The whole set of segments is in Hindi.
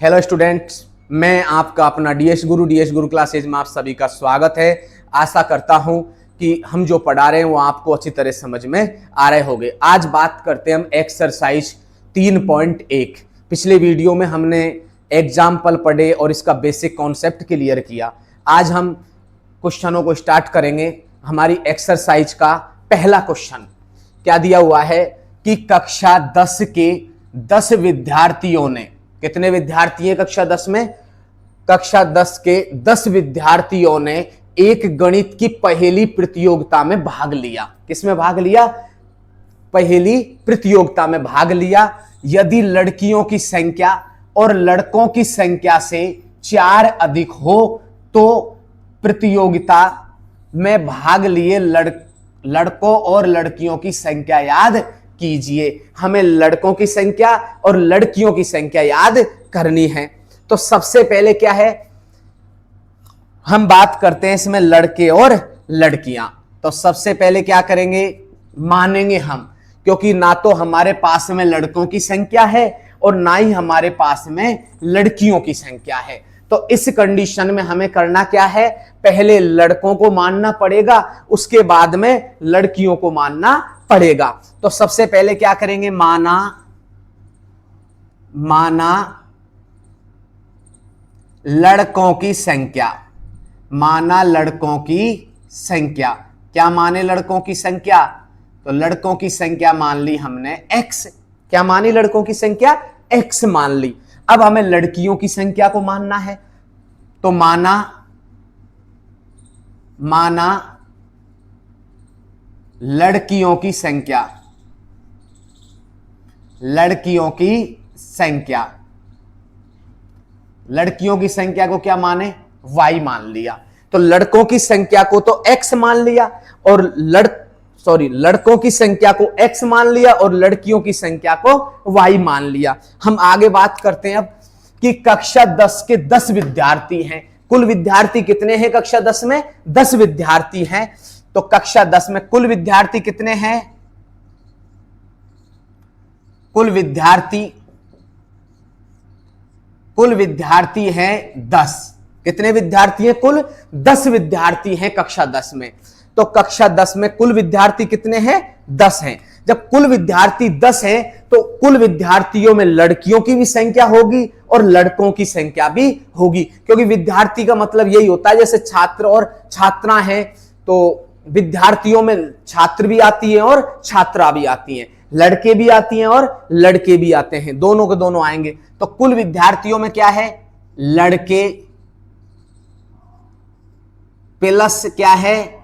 हेलो स्टूडेंट्स, मैं आपका अपना डीएस गुरु क्लासेज में आप सभी का स्वागत है। आशा करता हूं कि हम जो पढ़ा रहे हैं वो आपको अच्छी तरह समझ में आ रहे होंगे। आज बात करते हैं हम एक्सरसाइज 3.1। पिछले वीडियो में हमने एग्जाम्पल पढ़े और इसका बेसिक कॉन्सेप्ट क्लियर किया। आज हम क्वेश्चनों को स्टार्ट करेंगे। हमारी एक्सरसाइज का पहला क्वेश्चन क्या दिया हुआ है कि कक्षा 10 के 10 विद्यार्थियों ने, कितने विद्यार्थी हैं कक्षा 10 में? कक्षा 10 के 10 विद्यार्थियों ने एक गणित की पहेली प्रतियोगिता में भाग लिया। किसमें भाग लिया? पहेली प्रतियोगिता में भाग लिया। यदि लड़कियों की संख्या और लड़कों की संख्या से 4 अधिक हो तो प्रतियोगिता में भाग लिए लड़कों और लड़कियों की संख्या याद कीजिए। हमें लड़कों की संख्या और लड़कियों की संख्या याद करनी है। तो सबसे पहले क्या है, हम बात करते हैं इसमें लड़के और लड़कियां। तो सबसे पहले क्या करेंगे, मानेंगे हम, क्योंकि ना तो हमारे पास में लड़कों की संख्या है और ना ही हमारे पास में लड़कियों की संख्या है। तो इस कंडीशन में हमें करना क्या है, पहले लड़कों को मानना पड़ेगा, उसके बाद में लड़कियों को मानना पड़ेगा। तो सबसे पहले क्या करेंगे, माना लड़कों की संख्या। माना लड़कों की संख्या। क्या माने लड़कों की संख्या? तो लड़कों की संख्या मान ली हमने x। क्या मानी लड़कों की संख्या? x मान ली। अब हमें लड़कियों की संख्या को मानना है। तो माना लड़कियों की संख्या। लड़कियों की संख्या को क्या माने? y मान लिया। तो लड़कों की संख्या को तो x मान लिया और लड़कों की संख्या को x मान लिया और लड़कियों की संख्या को y मान लिया। हम आगे बात करते हैं अब कि कक्षा 10 के 10 विद्यार्थी हैं। कुल विद्यार्थी कितने हैं कक्षा 10 में? 10 विद्यार्थी हैं। तो कक्षा 10 में कुल विद्यार्थी कितने हैं? कुल विद्यार्थी हैं 10। कितने विद्यार्थी हैं? कुल 10 विद्यार्थी हैं कक्षा 10 में। तो कक्षा 10 में कुल विद्यार्थी कितने हैं? 10 हैं। जब कुल विद्यार्थी 10 हैं तो कुल विद्यार्थियों में लड़कियों की भी संख्या होगी और लड़कों की संख्या भी होगी, क्योंकि विद्यार्थी का मतलब यही होता है, जैसे छात्र और छात्रा हैं तो विद्यार्थियों में छात्र भी आती है और छात्रा भी आती हैं, लड़के भी आती हैं और लड़के भी आते हैं, दोनों के दोनों आएंगे। तो कुल विद्यार्थियों में क्या है? लड़के प्लस क्या है?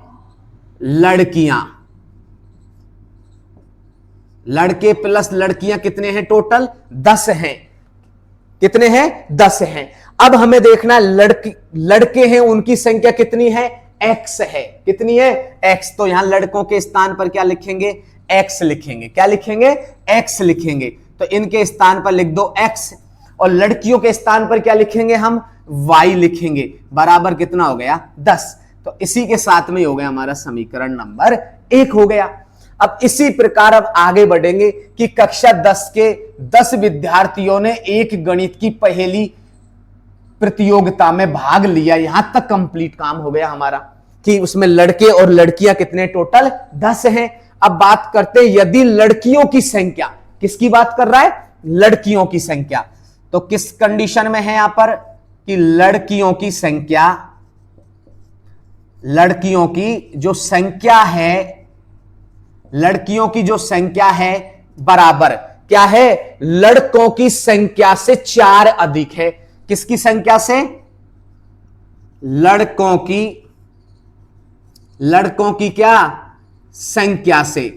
लड़कियां। लड़के प्लस लड़कियां कितने हैं? टोटल 10 हैं। कितने हैं? 10 हैं। अब हमें देखना है लड़के हैं, उनकी संख्या कितनी है? x है। कितनी है? x। तो यहां लड़कों के स्थान पर क्या लिखेंगे? x लिखेंगे। क्या लिखेंगे? x लिखेंगे। तो इनके स्थान पर लिख दो x और लड़कियों के स्थान पर क्या लिखेंगे हम? y लिखेंगे। बराबर कितना हो गया? 10। तो इसी के साथ में हो गया हमारा समीकरण नंबर 1 हो गया। अब इसी प्रकार अब आगे बढ़ेंगे कि कक्षा 10 के 10 विद्यार्थियों ने एक गणित की पहेली प्रतियोगिता में भाग लिया। यहां तक कंप्लीट काम हो गया हमारा कि उसमें लड़के और लड़कियां कितने? टोटल 10 हैं। अब बात करते हैं यदि लड़कियों की संख्या, किसकी बात कर रहा है? लड़कियों की संख्या। तो किस कंडीशन में है यहां पर कि लड़कियों की जो संख्या है बराबर क्या है? लड़कों की संख्या से 4 अधिक है। किसकी संख्या से? लड़कों की क्या संख्या से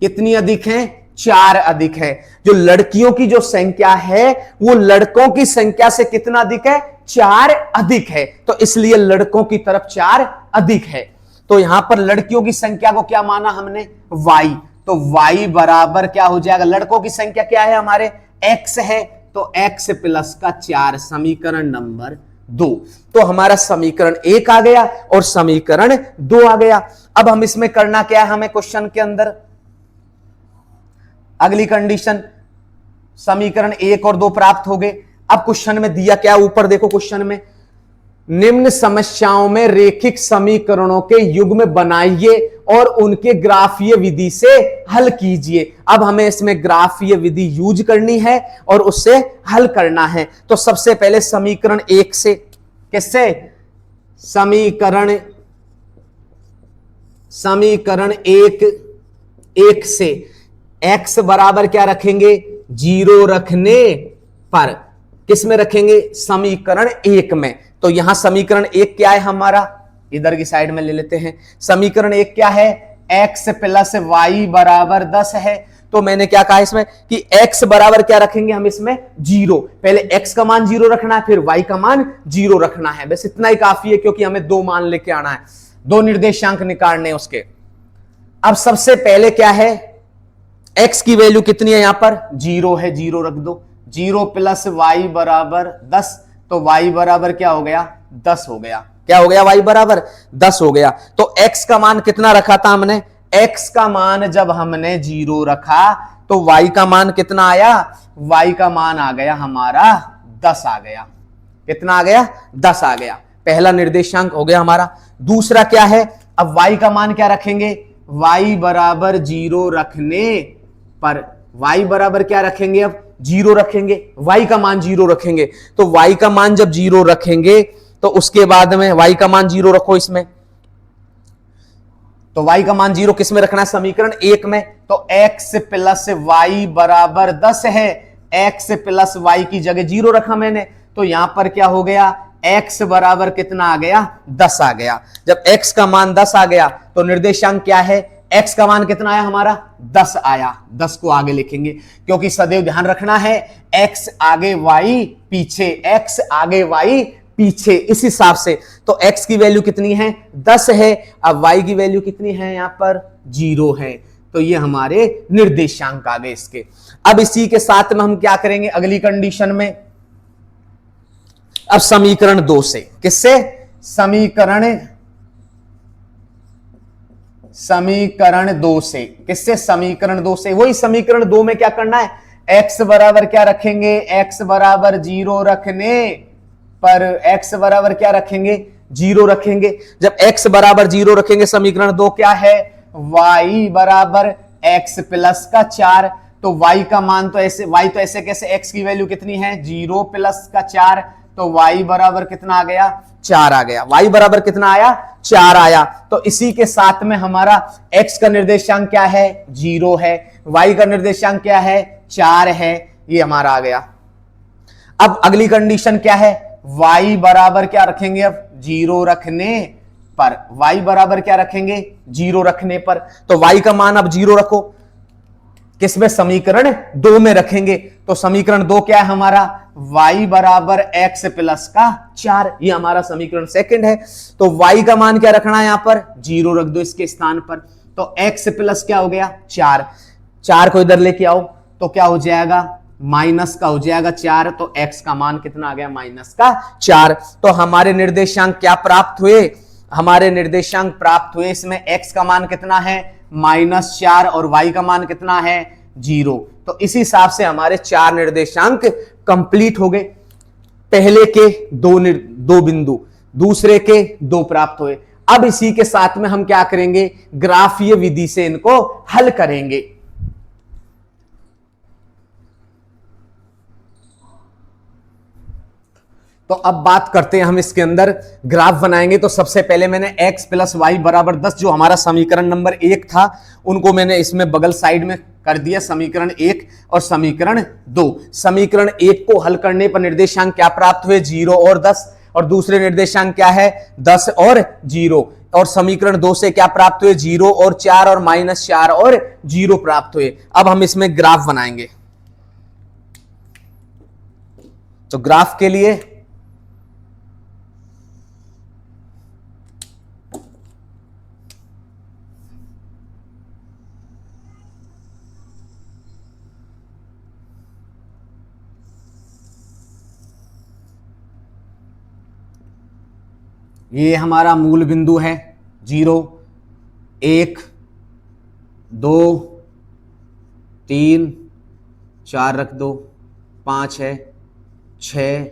कितनी अधिक है? 4 अधिक है। जो लड़कियों की जो संख्या है वो लड़कों की संख्या से कितना अधिक है? 4 अधिक है। तो इसलिए लड़कों की तरफ 4 अधिक है। तो यहां पर लड़कियों की संख्या को क्या माना हमने? y। तो y बराबर क्या हो जाएगा? लड़कों की संख्या क्या है हमारे? x है। तो x प्लस का 4, समीकरण नंबर 2। तो हमारा समीकरण 1 आ गया और समीकरण 2 आ गया। अब हम इसमें करना क्या है हमें क्वेश्चन के अंदर? अगली कंडीशन, समीकरण 1 और 2 प्राप्त हो गए। अब क्वेश्चन में दिया क्या, ऊपर देखो क्वेश्चन में, निम्न समस्याओं में रेखिक समीकरणों के युग्म बनाइए और उनके ग्राफीय विधि से हल कीजिए। अब हमें इसमें ग्राफीय विधि यूज करनी है और उससे हल करना है। तो सबसे पहले समीकरण एक से, किससे, समीकरण एक से x बराबर क्या रखेंगे, 0 रखने पर, किस में रखेंगे, समीकरण एक में। तो यहां समीकरण एक क्या है हमारा, इधर की साइड में ले लेते हैं। समीकरण एक क्या है, x प्लस वाई बराबर 10 है। तो मैंने क्या कहा इसमें कि x बराबर क्या रखेंगे हम इसमें, 0। पहले x का मान 0 रखना है, फिर y का मान 0 रखना है, बस इतना ही काफी है, क्योंकि हमें दो मान लेके आना है, दो निर्देशांक निकालने उसके। अब सबसे पहले क्या है, x की वैल्यू कितनी है, यहां पर 0 है, 0 रख दो। 0 प्लस वाई बराबर 10, तो y बराबर क्या हो गया, 10 हो गया। क्या हो गया, y बराबर 10 हो गया। तो x का मान कितना रखा था हमने, x का मान जब हमने 0 रखा तो y का मान कितना आया, y का मान आ गया हमारा 10 आ गया। कितना आ गया, 10 आ गया। पहला निर्देशांक हो गया हमारा। दूसरा क्या है, अब y का मान क्या रखेंगे, y बराबर 0 रखने पर, y बराबर क्या रखेंगे, अब 0 रखेंगे, y का मान 0 रखेंगे। तो y का मान जब 0 रखेंगे तो उसके बाद में y का मान 0 रखो इसमें, तो y का मान 0 किस में रखना है, समीकरण एक में। तो x प्लस वाई बराबर 10 है, x प्लस वाई की जगह 0 रखा मैंने, तो यहां पर क्या हो गया, x बराबर कितना आ गया, 10 आ गया। जब x का मान 10 आ गया तो निर्देशांक क्या है, x का मान कितना आया हमारा, 10 आया। 10 को आगे लिखेंगे, क्योंकि सदैव ध्यान रखना है x आगे y पीछे, x आगे y पीछे, इस हिसाब से। तो x की वैल्यू कितनी है, 10 है। अब y की वैल्यू कितनी है, यहां पर 0 है। तो ये हमारे निर्देशांक आ गए इसके। अब इसी के साथ में हम क्या करेंगे अगली कंडीशन में, अब समीकरण 2 से, किससे, समीकरण 2 से, किससे, समीकरण 2 से। वही समीकरण 2 में क्या करना है, x बराबर क्या रखेंगे, x बराबर 0 रखने पर, x बराबर क्या रखेंगे, 0 रखेंगे। जब x बराबर 0 रखेंगे, समीकरण 2 क्या है, y बराबर x प्लस का 4। तो y का मान तो ऐसे, y तो ऐसे कैसे, x की वैल्यू कितनी है, 0 प्लस का 4, तो y बराबर कितना आ गया, 4 आ गया। y बराबर कितना आया, 4 आया। तो इसी के साथ में हमारा x का निर्देशांक क्या है, 0 है, y का निर्देशांक क्या है, 4 है, ये हमारा आ गया। अब अगली कंडीशन क्या है, y बराबर क्या रखेंगे, अब 0 रखने पर, y बराबर क्या रखेंगे, 0 रखने पर। तो y का मान अब 0 रखो, किसमें, समीकरण 2 में रखेंगे। तो समीकरण 2 क्या है हमारा, y बराबर x प्लस का 4, ये हमारा समीकरण सेकंड है। तो y का मान क्या रखना है, यहां पर 0 रख दो इसके स्थान पर। तो x प्लस क्या हो गया, 4, 4 को इधर लेके आओ तो क्या हो जाएगा, माइनस का हो जाएगा 4। तो x का मान कितना आ गया, माइनस का 4। तो हमारे निर्देशांक क्या प्राप्त हुए, हमारे निर्देशांक प्राप्त हुए, इसमें x का मान कितना है, -4, और y का मान कितना है, 0। तो इस हिसाब से हमारे 4 निर्देशांक कंप्लीट हो गए। पहले के दो बिंदु, दूसरे के 2 प्राप्त हुए। अब इसी के साथ में हम क्या करेंगे, ग्राफीय विधि से इनको हल करेंगे। तो अब बात करते हैं हम इसके अंदर ग्राफ बनाएंगे। तो सबसे पहले मैंने x प्लस वाई बराबर 10 जो हमारा समीकरण नंबर 1 था, उनको मैंने इसमें बगल साइड में कर दिया, समीकरण 1 और समीकरण 2। समीकरण 1 को हल करने पर निर्देशांक क्या प्राप्त हुए, 0 और 10, और दूसरे निर्देशांक क्या है, 10 और 0। और समीकरण 2 से क्या प्राप्त हुए, 0 और 4 और -4 और 0 प्राप्त हुए। अब हम इसमें ग्राफ बनाएंगे। तो ग्राफ के लिए ये हमारा मूल बिंदु है, 0, 1, 2, 3, 4 रख दो, 5 है, 6,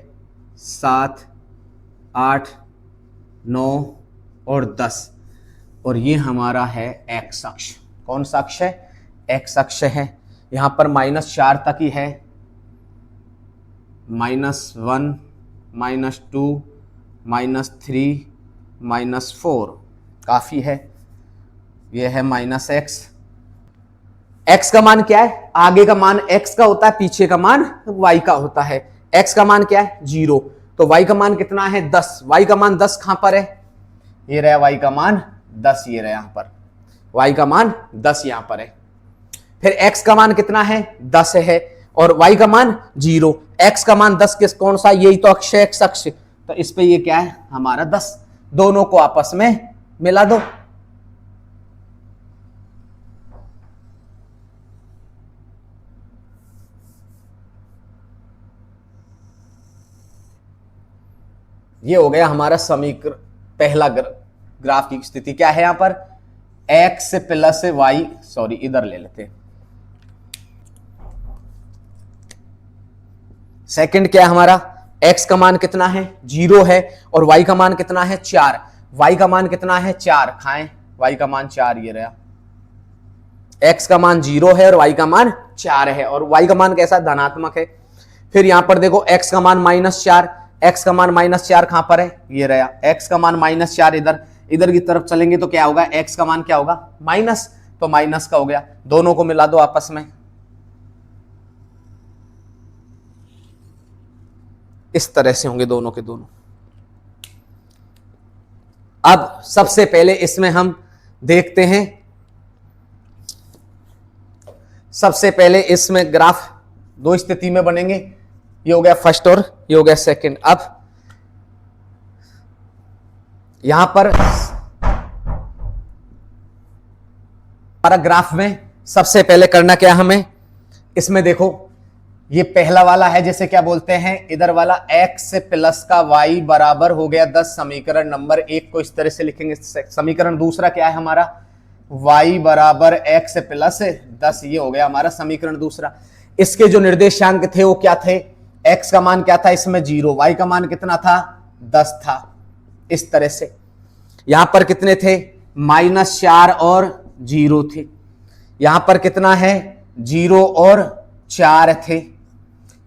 7, 8, 9 और 10, और ये हमारा है एक्स अक्ष। कौन सा अक्ष है? एक्स अक्ष है। यहां पर -4 तक ही है, -1, -2, -3, -4 काफी है। ये है -x। x का मान क्या है? आगे का मान x का होता है, पीछे का मान y का होता है। x का मान क्या है? 0। तो y का मान कितना है? 10। y का मान 10 कहां पर है? ये रहा y का मान 10, ये रहा यहां पर y का मान 10 यहां पर है। फिर x का मान कितना है? 10 है, और y का मान 0। x का मान 10 किस कौन सा? यही तो अक्ष है, x अक्ष। तो इस पे ये क्या है? हमारा 10। दोनों को आपस में मिला दो। ये हो गया हमारा समीकरण। पहला ग्राफ की स्थिति क्या है? यहां पर x प्लस वाई, सॉरी इधर ले लेते हैं। सेकंड क्या है हमारा? x का मान कितना है? 0 है, और y का मान कितना है? 4। y का मान कितना है? 4। खाएं, y का मान 4, ये रहा। x का मान 0 है और y का मान 4 है, और y का मान कैसा? धनात्मक है। फिर यहां पर देखो x का मान -4, x का मान -4 कहां पर है? ये रहा। x का मान -4, इधर की तरफ चलेंगे तो क्या होगा? x का मान क्या होगा? माइनस। तो माइनस का हो गया। दोनों को मिला दो आपस में। इस तरह से होंगे दोनों के दोनों। अब सबसे पहले इसमें हम देखते हैं, सबसे पहले इसमें ग्राफ दो स्थिति में बनेंगे। ये हो गया फर्स्ट और ये हो गया सेकंड। अब यहां पर हमारा ग्राफ में सबसे पहले करना क्या हमें? इसमें देखो, ये पहला वाला है, जैसे क्या बोलते हैं, इधर वाला x प्लस का y बराबर हो गया 10। समीकरण नंबर 1 को इस तरह से लिखेंगे। समीकरण दूसरा क्या है हमारा? y बराबर x प्लस 10, ये हो गया हमारा समीकरण दूसरा। इसके जो निर्देशांक थे वो क्या थे? x का मान क्या था इसमें? 0। y का मान कितना था? 10 था। इस तरह से यहां पर कितने थे? -4 और 0 थे। यहां पर कितना है? 0 और 4 थे।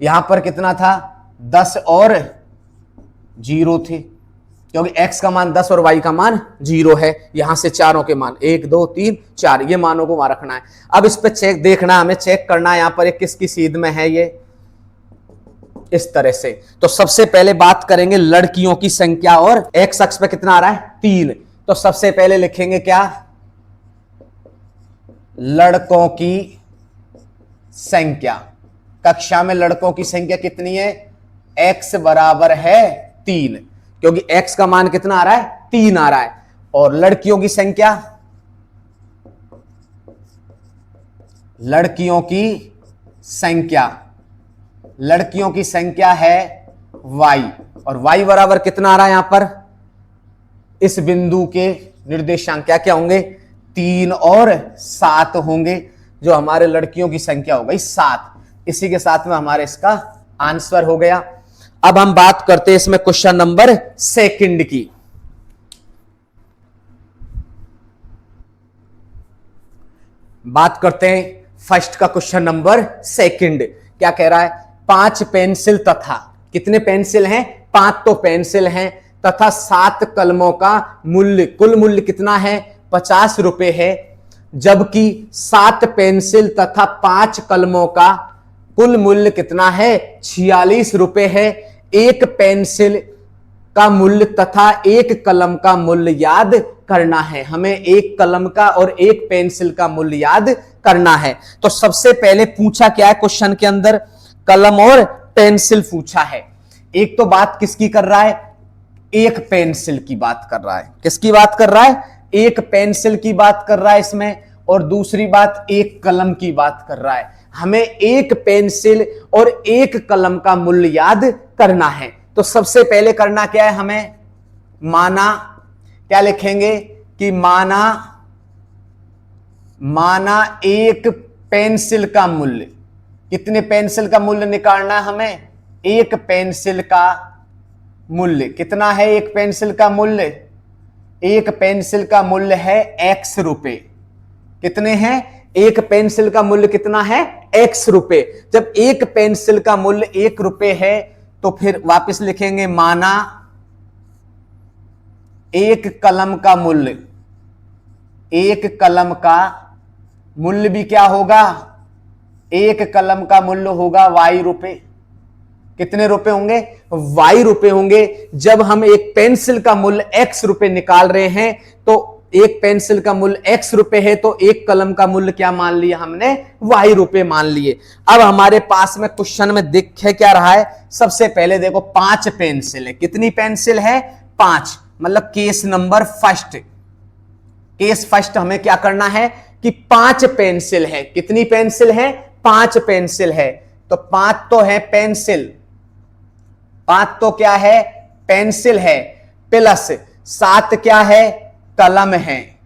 यहां पर कितना था? 10 और 0 थे, क्योंकि x का मान 10 और y का मान 0 है। यहां से चारों के मान 1, 2, 3, 4, ये मानों को वहां रखना है। अब इस पे चेक देखना, हमें चेक करना है यहां पर किसकी सीध में है ये, इस तरह से। तो सबसे पहले बात करेंगे लड़कियों की संख्या, और x अक्ष पे कितना आ रहा है? 3। तो सबसे पहले लिखेंगे क्या? लड़कों की संख्या। कक्षा में लड़कों की संख्या कितनी है? x बराबर है 3, क्योंकि x का मान कितना आ रहा है? 3 आ रहा है। और लड़कियों की संख्या, लड़कियों की संख्या है y, और y बराबर कितना आ रहा है यहां पर? इस बिंदु के निर्देशांक क्या क्या होंगे? 3 और 7 होंगे, जो हमारे लड़कियों की संख्या हो गई 7। इसी के साथ में हमारे इसका आंसर हो गया। अब हम बात करते हैं इसमें क्वेश्चन नंबर सेकंड की। बात करते हैं फर्स्ट का क्वेश्चन नंबर सेकंड। क्या कह रहा है? 5 पेंसिल तथा, कितने पेंसिल हैं? 5 तो पेंसिल हैं, तथा 7 कलमों का मूल्य, कुल मूल्य कितना है? 50 रुपए है। जबकि 7 पेंसिल तथा 5 कलमों का कुल मूल्य कितना है? 46 रुपए है। एक पेंसिल का मूल्य तथा एक कलम का मूल्य याद करना है। हमें एक कलम का और एक पेंसिल का मूल्य याद करना है। तो सबसे पहले पूछा क्या है क्वेश्चन के अंदर? कलम और पेंसिल पूछा है। एक तो बात किसकी कर रहा है? एक पेंसिल की बात कर रहा है। किसकी बात कर रहा है? एक पेंसिल की बात कर रहा है इसमें, और दूसरी बात एक कलम की बात कर रहा है। हमें एक पेंसिल और एक कलम का मूल्य याद करना है। तो सबसे पहले करना क्या है हमें? माना, क्या लिखेंगे कि माना एक पेंसिल का मूल्य, कितने पेंसिल का मूल्य निकालना है हमें? एक पेंसिल का मूल्य कितना है? एक पेंसिल का मूल्य, एक पेंसिल का मूल्य है x रुपए। कितने हैं? एक पेंसिल का मूल्य कितना है? x रुपए। जब एक पेंसिल का मूल्य 1 रुपए है तो फिर वापस लिखेंगे माना एक कलम का मूल्य, एक कलम का मूल्य भी क्या होगा? एक कलम का मूल्य होगा y रुपए। कितने रुपए होंगे? y रुपए होंगे। जब हम एक पेंसिल का मूल्य x रुपए निकाल रहे हैं तो एक पेंसिल का मूल्य x रुपए है तो एक कलम का मूल्य क्या मान लिया हमने? y रुपए मान लिए। अब हमारे पास में क्वेश्चन में दिख क्या रहा है? सबसे पहले देखो 5 पेंसिल है। कितनी पेंसिल है? 5। मतलब case number first, case first हमें क्या करना है कि 5 पेंसिल है। कितनी पेंसिल है? 5 पेंसिल है। तो 5 तो है पेंसिल, 5 तो क्या है? पेंसिल है, प्लस 7 क्या है? कलम है।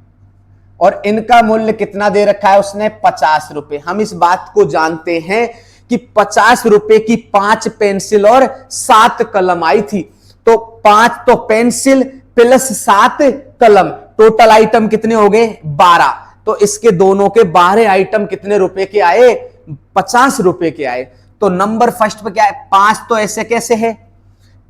और इनका मूल्य कितना दे रखा है उसने? 50 रुपए। हम इस बात को जानते हैं कि 50 रुपए की 5 पेंसिल और 7 कलम आई थी। तो 5 तो पेंसिल प्लस 7 कलम, टोटल आइटम कितने हो गए? 12। तो इसके दोनों के 12 आइटम कितने रुपए के आए? 50 रुपए के आए। तो नंबर फर्स्ट पे क्या है? 5 तो ऐसे कैसे है?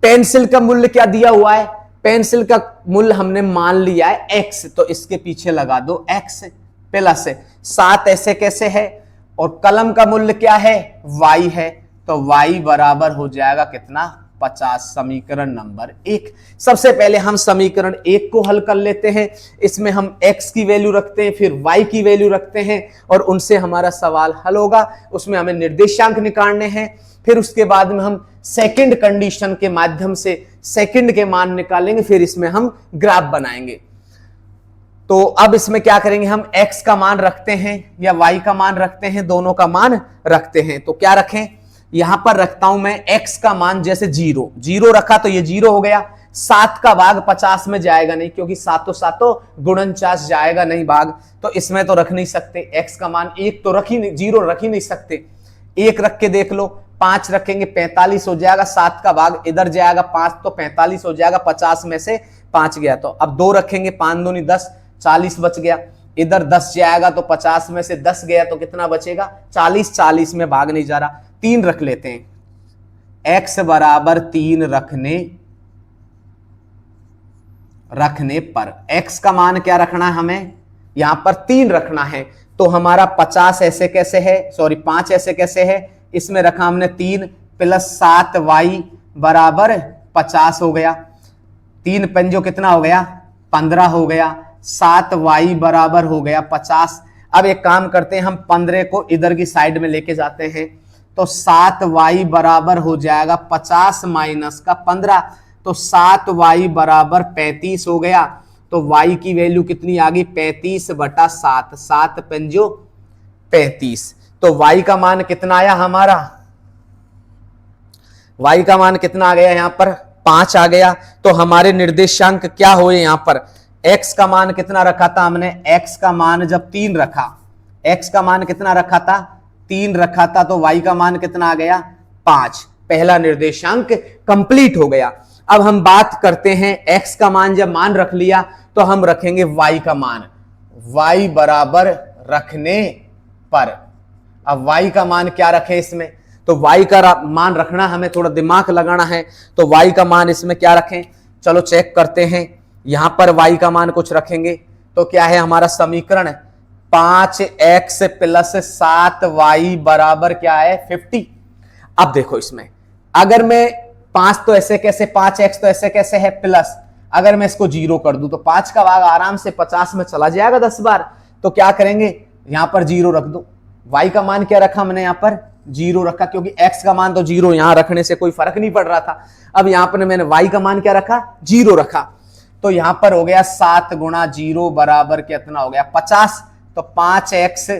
पेंसिल का मूल्य क्या दिया हुआ है? पेंसिल का मूल्य हमने मान लिया है x, तो इसके पीछे लगा दो x प्लस 7 ऐसे कैसे है? और कलम का मूल्य क्या है? y है। तो y बराबर हो जाएगा कितना? 50। समीकरण नंबर 1। सबसे पहले हम समीकरण 1 को हल कर लेते हैं। इसमें हम x की वैल्यू रखते हैं, फिर y की वैल्यू रखते हैं और उनसे हमारा सवाल हल होगा। उसमें हमें निर्देशांक निकालने हैं। फिर उसके बाद में हम सेकंड कंडीशन के माध्यम से सेकंड के मान निकालेंगे, फिर इसमें हम ग्राफ बनाएंगे। तो अब इसमें क्या करेंगे? हम x का मान रखते हैं या y का मान रखते हैं? दोनों का मान रखते हैं। तो क्या रखें? यहां पर रखता हूं मैं x का मान जैसे 0 रखा तो ये 0 हो गया। 7 का भाग 50 में जाएगा नहीं, क्योंकि 7 49 जाएगा नहीं भाग, तो इसमें तो रख नहीं सकते। x का मान 1 तो रख ही नहीं, 0 रख ही नहीं सकते। 1 रख के देख लो, 5 रखेंगे 45 हो जाएगा। 7 का भाग इधर जाएगा, 5 तो 45 हो जाएगा, 50 में से 5 गया। तो अब 2 रखेंगे, 5 दूनी 10, 40 बच गया। इधर 10 जाएगा तो 50 में से 10 गया तो कितना बचेगा? 40। 40 में भाग नहीं जा रहा। 3 रख लेते हैं। x बराबर 3 रखने पर x का मान क्या रखना है हमें? यहां पर 3 रखना है। तो हमारा 50 ऐसे कैसे है? सॉरी 5 ऐसे कैसे है? इसमें रखा हमने 3 प्लस 7y बराबर 50 हो गया। 3 पंजो कितना हो गया? 15 हो गया। 7y बराबर हो गया 50। अब एक काम करते हैं, हम 15 को इधर की साइड में लेके जाते हैं। तो 7y बराबर हो जाएगा 50 माइनस का 15, तो 7y बराबर 35 हो गया। तो y की वैल्यू कितनी आ गई? 35/7। 7 पंजो 35। तो y का मान कितना आया हमारा? y का मान कितना आ गया? यहां पर 5 आ गया। तो हमारे निर्देशांक क्या हुए? यहां पर x का मान कितना रखा था हमने? x का मान जब 3 रखा, x का मान कितना रखा था? 3 रखा था। तो y का मान कितना आ गया? 5। पहला निर्देशांक कंप्लीट हो गया। अब हम बात करते हैं x का मान जब मान रख लिया तो हम रखेंगे y का मान। y बराबर रखने पर, अब y का मान क्या रखें इसमें? तो y का मान रखना, हमें थोड़ा दिमाग लगाना है। तो y का मान इसमें क्या रखें? चलो चेक करते हैं। यहां पर y का मान कुछ रखेंगे तो क्या है हमारा समीकरण? 5x प्लस 7y बराबर क्या है? 50। अब देखो इसमें अगर मैं 5 तो ऐसे कैसे, 5x तो ऐसे कैसे है प्लस, अगर मैं इसको 0 कर दूं तो 5 का भाग आराम से 50 में चला जाएगा 10 बार। तो क्या करेंगे? यहां पर 0 रख दो। y का मान क्या रखा हमने? यहां पर 0 रखा, क्योंकि x का मान तो 0 यहां रखने से कोई फर्क नहीं पड़ रहा था। अब यहां पर मैंने y का मान क्या रखा? 0 रखा। तो यहां पर हो गया 7 गुणा 0 बराबर कितना हो गया? 50। तो 5x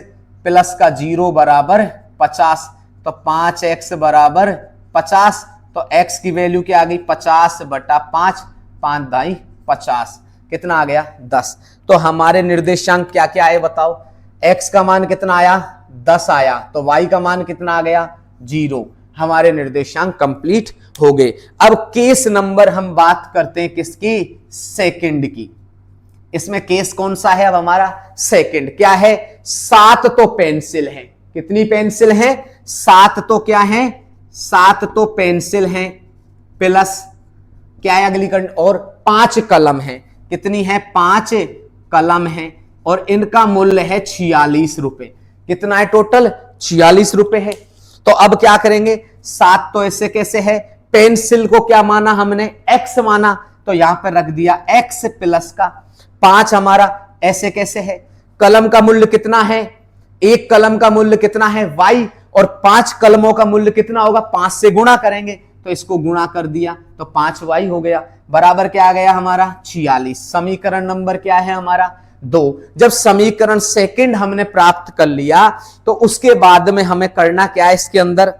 प्लस का 0 बराबर 50। तो 5x बराबर 50। तो x की वैल्यू क्या आ गई? 50/5, 5 दाई 50। कितना आ गया? 10। तो हमारे निर्देशांक क्या क्या आए बताओ? x का मान कितना आया? 10 आया। तो y का मान कितना आ गया? 0। हमारे निर्देशांक कंप्लीट हो गए। अब केस नंबर हम बात करते हैं किसकी, सेकंड की। इसमें केस कौन सा है अब हमारा, सेकंड। क्या है, 7 तो पेंसिल हैं। कितनी पेंसिल हैं, 7 तो क्या है, 7 तो पेंसिल हैं, प्लस क्या है अगली कंड, और 5 कलम है। कितनी है, 5 कलम है, और इनका मूल्य है 46 रुपए। कितना है टोटल, 46 रुपए है। तो अब क्या करेंगे, 7 तो ऐसे कैसे है, पेंसिल को क्या माना हमने, x माना, तो यहां पर रख दिया x प्लस का 5 हमारा ऐसे कैसे है। कलम का मूल्य कितना है, एक कलम का मूल्य कितना है y, और 5 कलमों का मूल्य कितना होगा, 5 से गुणा करेंगे, तो इसको गुणा कर दिया तो 5y हो गया, बराबर क्या आ गया हमारा 46। समीकरण नंबर क्या है हमारा 2। जब समीकरण सेकंड हमने प्राप्त कर लिया तो उसके बाद में हमें करना क्या है, इसके अंदर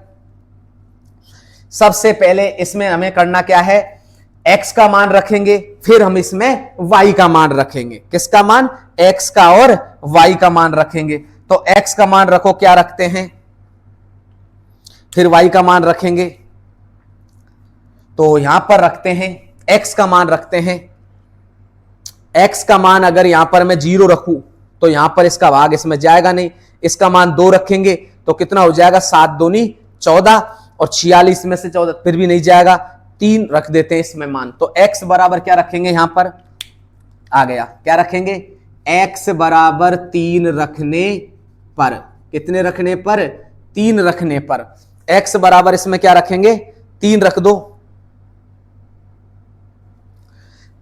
सबसे पहले इसमें हमें करना क्या है, x का मान रखेंगे, फिर हम इसमें y का मान रखेंगे। किसका मान, x का और y का मान रखेंगे। तो x का मान रखो, क्या रखते हैं, फिर y का मान रखेंगे, तो यहां पर रखते हैं x का मान रखते हैं। x का मान अगर यहां पर मैं 0 रखूं तो यहां पर इसका भाग इसमें जाएगा नहीं। इसका मान 2 रखेंगे तो कितना हो जाएगा, 7 दूनी 14, और 46 में से 14 फिर भी नहीं जाएगा, 3 रख देते हैं इसमें मान। तो x बराबर क्या रखेंगे, यहां पर आ गया, क्या रखेंगे, x बराबर 3 रखने पर, कितने रखने पर, 3 रखने पर, x बराबर इसमें क्या रखेंगे, 3 रख दो।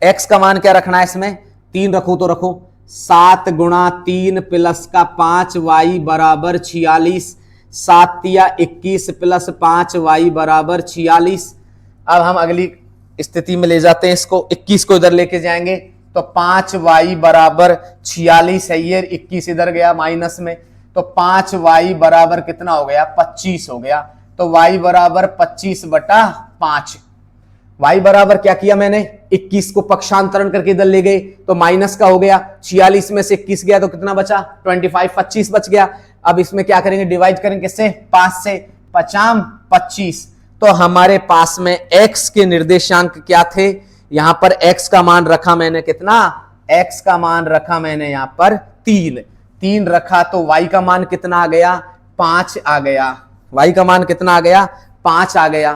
x का मान क्या रखना है इसमें, 3 रखो तो रखो, 7 गुणा 3 प्लस का 5y बराबर 46, 7 या 21 प्लस 5y बराबर 46। अब हम अगली स्थिति में ले जाते हैं इसको, 21 को इधर लेके जाएंगे तो 5y बराबर 46 है, ये 21 इधर गया माइनस में, तो 5y बराबर कितना हो गया, 25 हो गया। तो y बराबर 25/5। y बराबर क्या किया मैंने, 21 को पक्षांतरण करके इधर ले गए तो माइनस का हो गया, 46 में से 21 गया तो कितना बचा, 25, 25 बच गया। अब इसमें क्या करेंगे, डिवाइड करेंगे किससे, 5 से, 5 25। तो हमारे पास में x के निर्देशांक क्या थे, यहां पर x का मान रखा मैंने कितना, x का मान रखा मैंने यहां पर 3 रखा, तो y का मान कितना आ गया, 5 आ गया। y का मान कितना आ गया, 5 आ गया,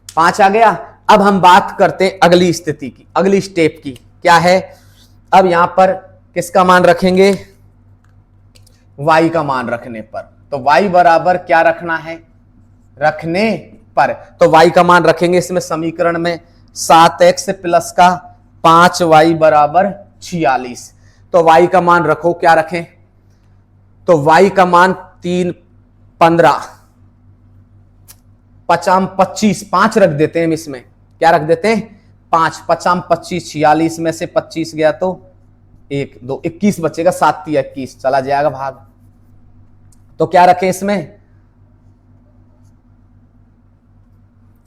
5 आ गया। अब हम बात करते हैं अगली स्थिति की, अगली स्टेप की, क्या है, अब यहां पर किसका मान रखेंगे, y का मान रखने पर। तो y बराबर क्या रखना है, रखने पर, तो y का मान रखेंगे इसमें समीकरण में, 7x प्लस का 5y बराबर 46। तो y का मान रखो, क्या रखें, तो y का मान 3 15 5 25, 5 रख देते हैं इसमें, क्या रख देते हैं, 5 5 25, 46 में से 25 गया तो 1 2 21 बचेगा, 7 या 21 चला जाएगा भाग। तो क्या रखें इसमें,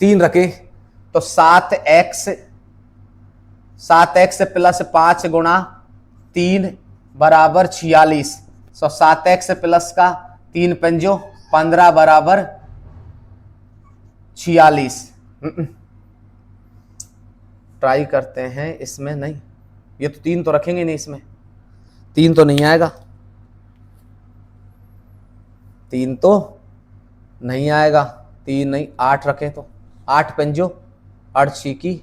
3 रखें, तो 7x प्लस 5 गुणा 3 बराबर 46। तो 7x प्लस का 3 पंजो 15 बराबर 46। ट्राई करते हैं इसमें, नहीं ये तो 3 तो रखेंगे नहीं, इसमें 3 तो नहीं आएगा, 3 तो नहीं आएगा, 3 नहीं, 8 रखे तो 8 पंजो 8 छीकी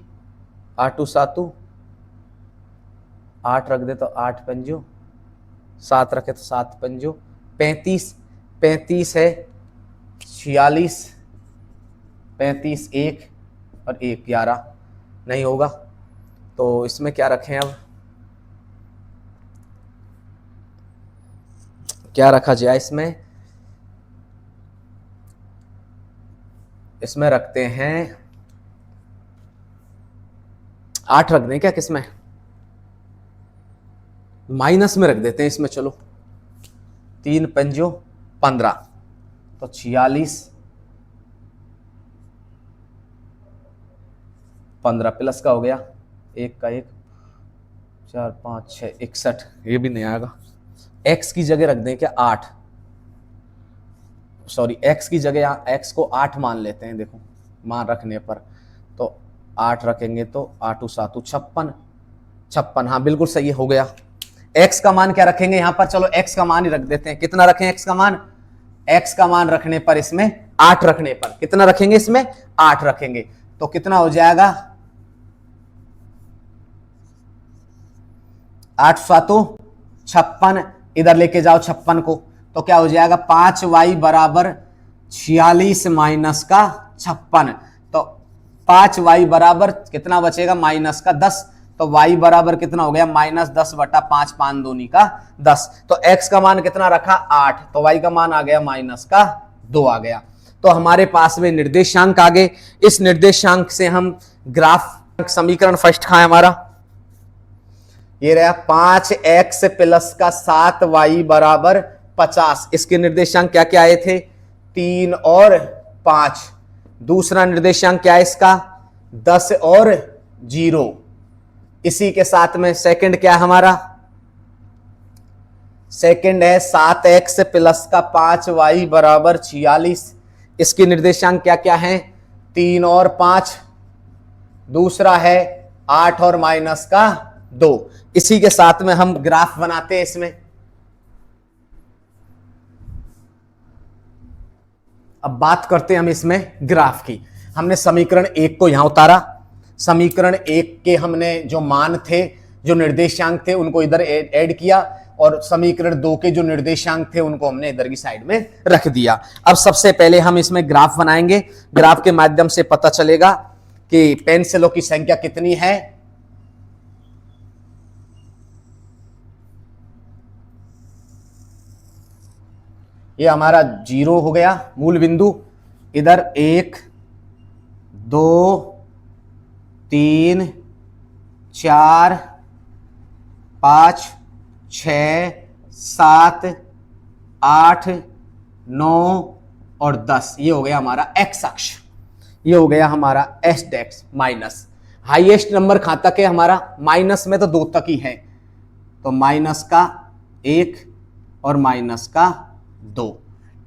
8 7 8 रख दे तो 8 पंजो 7 रखे तो 7 पंजो 35, 35 है 46, 35 1 और 1 11 नहीं होगा। तो इसमें क्या रखें, अब क्या रखा जाए, इसमें रखते हैं 8 रख दें क्या, किसमें, माइनस में रख देते हैं इसमें, चलो 3 पंजो 15, तो 46 15 प्लस का हो गया, 1 का 1 4 5 6 61, ये भी नहीं आएगा। x की जगह रख दें क्या 8, सॉरी x की जगह यहाँ x को 8 मान लेते हैं। देखो मान रखने पर तो 8 रखेंगे तो 8 7 56, 56, हाँ बिल्कुल सही हो गया। x का मान क्या रखेंगे यहाँ पर, चलो x का मान ही रख देते हैं। कितना रखें x का मान, x का मान रखने पर इसमें 8 रखने पर कितना रखेंगे, इसमें 8 रखेंगे तो कितना हो जाएगा, 8 7 56, इधर लेके जाओ 56 को तो क्या हो जाएगा 5y बराबर 46 माइनस का 56, तो 5y बराबर कितना बचेगा माइनस का 10, तो y बराबर कितना हो गया -10/5, 5 दूनी का 10, तो x का मान कितना रखा 8, तो y का मान आ गया -2 आ गया। तो हमारे पास में निर्देशांक आ गए। इस निर्देशांक से हम ग्राफ समीकरण फर्स्ट का है हमारा ये रहा 5x प्लस का 7y बराबर 50। इसके निर्देशांक क्या क्या आए थे, 3 और 5। दूसरा निर्देशांक क्या है इसका, 10 और 0। इसी के साथ में सेकंड क्या है हमारा, सेकंड है 7x प्लस का 5y बराबर 46। इसके निर्देशांक क्या क्या हैं, 3 और 5। दूसरा है 8 और -2। इसी के साथ में हम ग्राफ बनाते हैं इसमें। अब बात करते हैं हम इसमें ग्राफ की। हमने समीकरण 1 को यहां उतारा, समीकरण 1 के हमने जो मान थे, जो निर्देशांक थे उनको इधर ऐड किया, और समीकरण 2 के जो निर्देशांक थे उनको हमने इधर की साइड में रख दिया। अब सबसे पहले हम इसमें ग्राफ बनाएंगे। ग्राफ के माध्यम से पता चलेगा कि पेंसिलों की संख्या कितनी है। ये हमारा 0 हो गया मूल बिंदु, इधर 1 2 3 4 5 6 7 8 9 और 10, ये हो गया हमारा x अक्ष, ये हो गया हमारा एस डेक्स माइनस। हाईएस्ट नंबर कहां तक है हमारा, माइनस में तो 2 तक ही है, तो -1 और -2।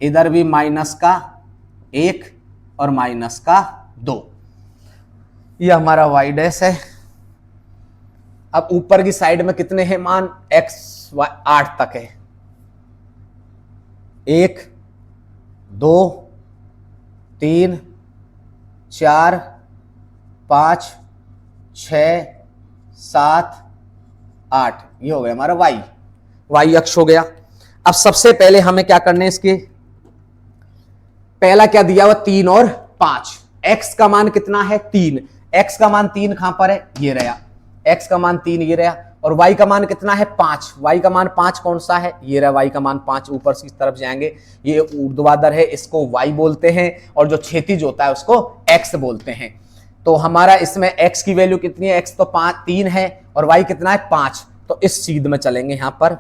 इधर भी -1 और -2। ये हमारा y डैश है। अब ऊपर की साइड में कितने हैं मान, x 8 तक है, 1 2 3 4 5 6 7 8, ये हो गया हमारा y अक्ष हो गया। अब सबसे पहले हमें क्या करना है, इसके पहला क्या दिया हुआ 3 और 5। x का मान कितना है 3, x का मान 3 कहां पर है, ये रहा, x का मान 3 ये रहा, और y का मान कितना है 5, y का मान 5 कौन सा है, ये रहा y का मान 5। ऊपर की तरफ जाएंगे, ये ऊर्ध्वाधर है, इसको y बोलते हैं, और जो क्षैतिज होता है उसको x बोलते हैं। तो हमारा इसमें x की वैल्यू कितनी है, x तो 3 है और y कितना है 5, तो इस सीध में चलेंगे यहां पर।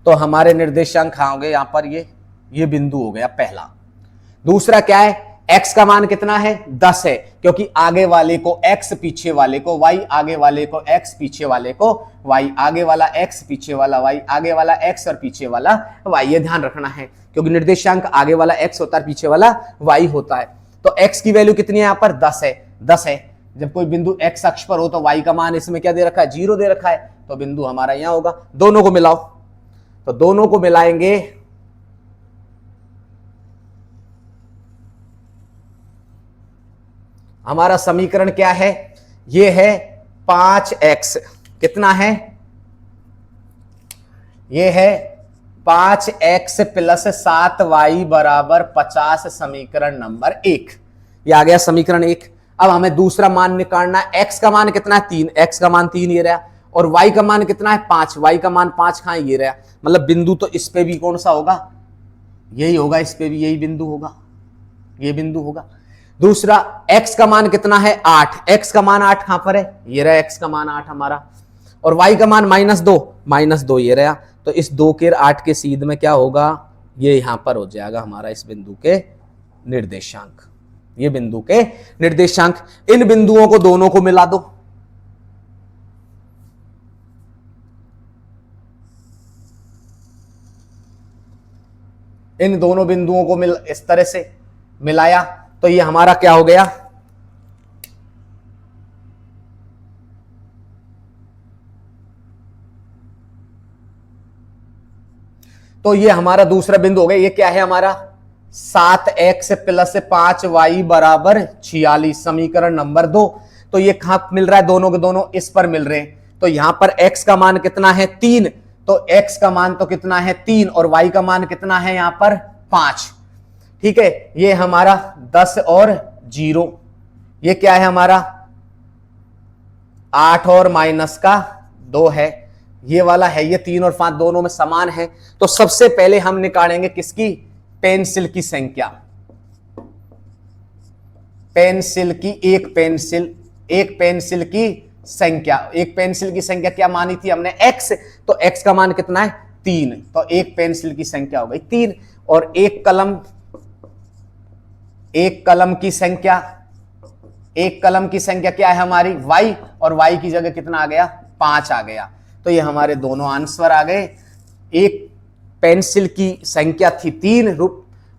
तो हमारे निर्देशांक कहां होंगे यहां पर, ये बिंदु हो गया पहला। दूसरा क्या है, x का मान कितना है 10 है, क्योंकि आगे वाले को x पीछे वाले को y, आगे वाले को x पीछे वाले को y, आगे वाला x पीछे वाला y, आगे वाला x और पीछे वाला y, ये ध्यान रखना है, क्योंकि निर्देशांक आगे वाला x होता है, पीछे वाला y होता है। तो x की वैल्यू कितनी है यहां पर 10 है। जब कोई बिंदु x अक्ष पर हो तो y का मान इसमें क्या दे रखा है, 0 दे रखा है, तो बिंदु हमारा यहां होगा। दोनों को मिलाओ, तो दोनों को मिलाएंगे, हमारा समीकरण क्या है, ये है 5x, कितना है, ये है 5x प्लस 7y बराबर 50, समीकरण नंबर 1। ये आ गया समीकरण 1। अब हमें दूसरा मान निकालना है, x का मान कितना है 3, x का मान 3 ये रहा, और y का मान कितना है 5, y का मान 5 कहां ये रहा, मतलब बिंदु तो इस पे भी कौन सा होगा, यही होगा, इस पे भी यही बिंदु होगा, ये बिंदु होगा। दूसरा x का मान कितना है 8, x का मान 8 कहां पर है, ये रहा x का मान 8 हमारा, और y का मान -2 ये रहा, तो इस 2 के 8 के सीध में क्या होगा, ये यहां पर हो जाएगा हमारा इस बिंदु के निर्देशांक, ये बिंदु के निर्देशांक। इन बिंदुओं को दोनों को मिला दो, इन दोनों बिंदुओं को इस तरह से मिलाया तो ये हमारा क्या हो गया, तो ये हमारा दूसरा बिंदु हो गया। ये क्या है हमारा 7x प्लस 5y बराबर 46, समीकरण नंबर 2। तो ये कहां मिल रहा है, दोनों के दोनों इस पर मिल रहे हैं। तो यहां पर x का मान कितना है 3, तो x का मान तो कितना है 3 और y का मान कितना है यहां पर 5। ठीक है, ये हमारा 10 और 0, ये क्या है हमारा 8 और माइनस का 2 है, ये वाला है, ये 3 और 5 दोनों में समान है। तो सबसे पहले हम निकालेंगे किसकी, पेंसिल की संख्या, पेंसिल की, एक पेंसिल की संख्या, एक पेंसिल की संख्या क्या मानी थी हमने x, तो x का मान कितना है 3, तो एक पेंसिल की संख्या हो गई 3। और एक कलम की संख्या, एक कलम की संख्या क्या है हमारी y, और y की जगह कितना आ गया 5 आ गया। तो ये हमारे दोनों आंसर आ गए। एक पेंसिल की संख्या थी 3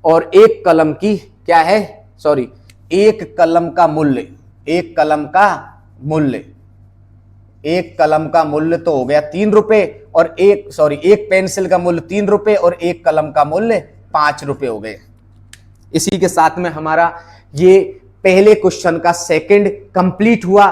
और एक कलम की क्या है, सॉरी, एक कलम का मूल्य, एक कलम का मूल्य तो हो गया 3 रुपए, और एक पेंसिल का मूल्य 3 रुपए और एक कलम का मूल्य 5 रुपए हो गए। इसी के साथ में हमारा ये पहले क्वेश्चन का सेकंड कंप्लीट हुआ।